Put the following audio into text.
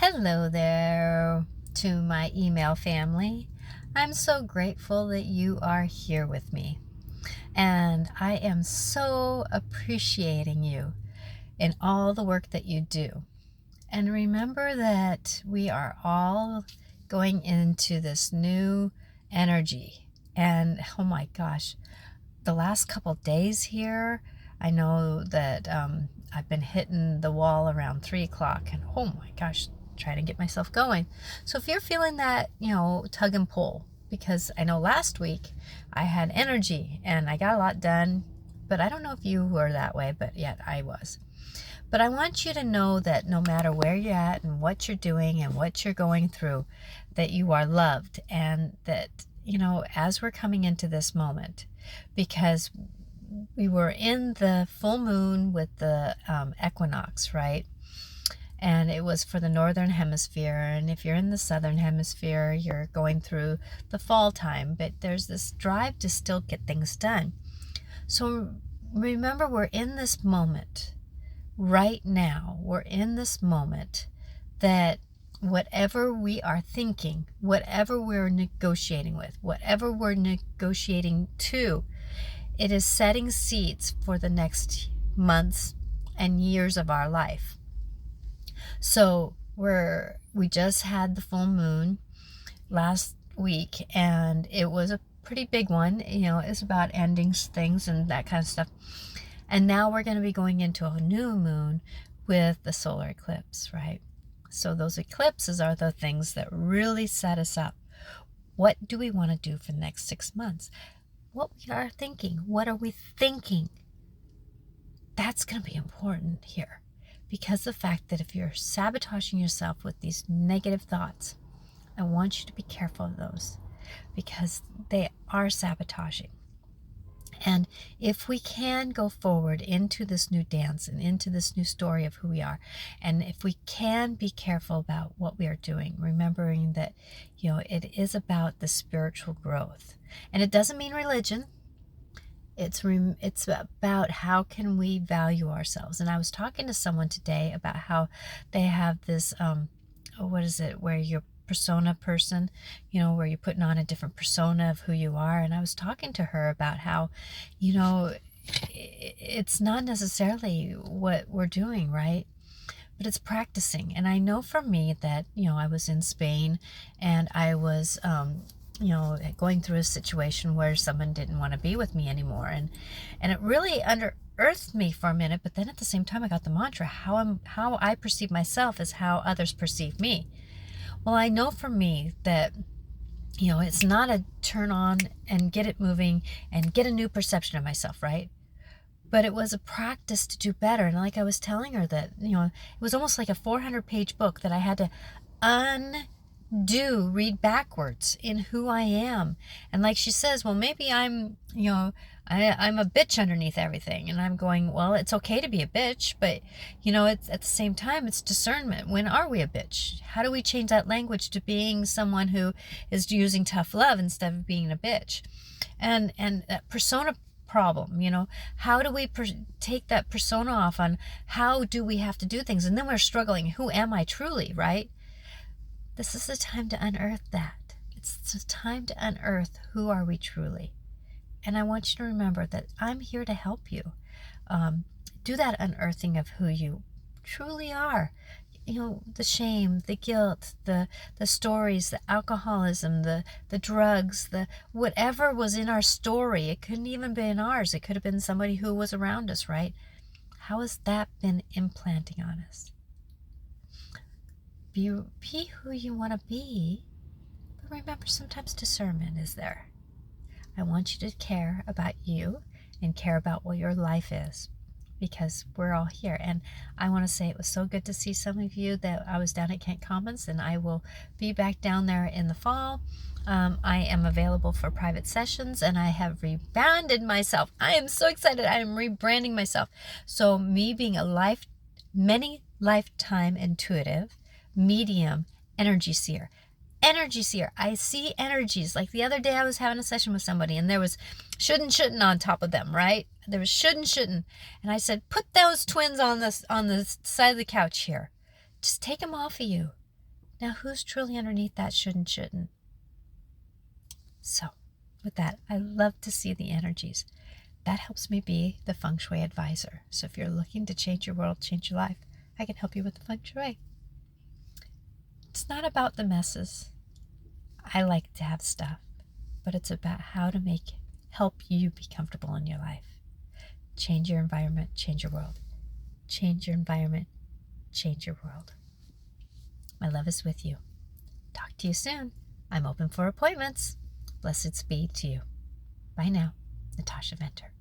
Hello there to my email family. I'm so grateful that you are here with me. And I am so appreciating you in all the work that you do. And remember that we are all going into this new energy. And oh my gosh, the last couple days here, I know that I've been hitting the wall around 3 o'clock, and oh my gosh, trying to get myself going. So if you're feeling that, tug and pull, because I know last week I had energy and I got a lot done, but I don't know if you were that way, but yet I was. But I want you to know that no matter where you're at and what you're doing and what you're going through, that you are loved, and that, as we're coming into this moment, because we were in the full moon with the equinox, right? And it was for the northern hemisphere. And if you're in the southern hemisphere, you're going through the fall time. But there's this drive to still get things done. So remember, we're in this moment right now. We're in this moment that whatever we are thinking, whatever we're negotiating with, whatever we're negotiating to, it is setting seeds for the next months and years of our life. So we just had the full moon last week, and it was a pretty big one. It's about ending things and that kind of stuff. And now we're going to be going into a new moon with the solar eclipse, right? So those eclipses are the things that really set us up. What do we want to do for the next 6 months? What we are thinking. What are we thinking? That's going to be important here, because the fact that if you're sabotaging yourself with these negative thoughts, I want you to be careful of those, because they are sabotaging. And if we can go forward into this new dance and into this new story of who we are, and if we can be careful about what we are doing, remembering that, it is about the spiritual growth. And it doesn't mean religion. It's about how can we value ourselves. And I was talking to someone today about how they have this, where you're persona person, where you're putting on a different persona of who you are. And I was talking to her about how, it's not necessarily what we're doing, right? But it's practicing. And I know for me that, I was in Spain, and I was, going through a situation where someone didn't want to be with me anymore. And it really unearthed me for a minute. But then at the same time, I got the mantra, how I perceive myself is how others perceive me. Well, I know for me that, it's not a turn on and get it moving and get a new perception of myself, right? But it was a practice to do better. And like I was telling her that, it was almost like a 400-page book that I had to read backwards in who I am. And like she says, well, maybe I'm a bitch underneath everything. And I'm going, well, it's okay to be a bitch, but it's at the same time, it's discernment. When are we a bitch? How do we change that language to being someone who is using tough love instead of being a bitch? And that persona problem, how do we take that persona off on how do we have to do things? And then we're struggling. Who am I truly, right? This is the time to unearth that. It's the time to unearth who are we truly. And I want you to remember that I'm here to help you do that unearthing of who you truly are. The shame, the guilt, the stories, the alcoholism, the drugs, the whatever was in our story. It couldn't even be in ours. It could have been somebody who was around us, right? How has that been implanting on us? Be who you want to be, but remember, sometimes discernment is there. I want you to care about you and care about what your life is, because we're all here. And I want to say it was so good to see some of you that I was down at Kent Commons, and I will be back down there in the fall. I am available for private sessions, and I have rebranded myself. I am so excited. I am rebranding myself. So me being a many lifetime intuitive, medium, energy seer. I see energies. Like the other day I was having a session with somebody, and there was shouldn't on top of them, right? There was shouldn't. And I said, put those twins on the side of the couch here. Just take them off of you. Now, who's truly underneath that shouldn't? So, with that, I love to see the energies. That helps me be the feng shui advisor. So, if you're looking to change your world, change your life, I can help you with the feng shui. It's not about the messes. I like to have stuff, but it's about how to help you be comfortable in your life. Change your environment, change your world. Change your environment, change your world. My love is with you. Talk to you soon. I'm open for appointments. Blessed be to you. Bye now, Natasha Venter.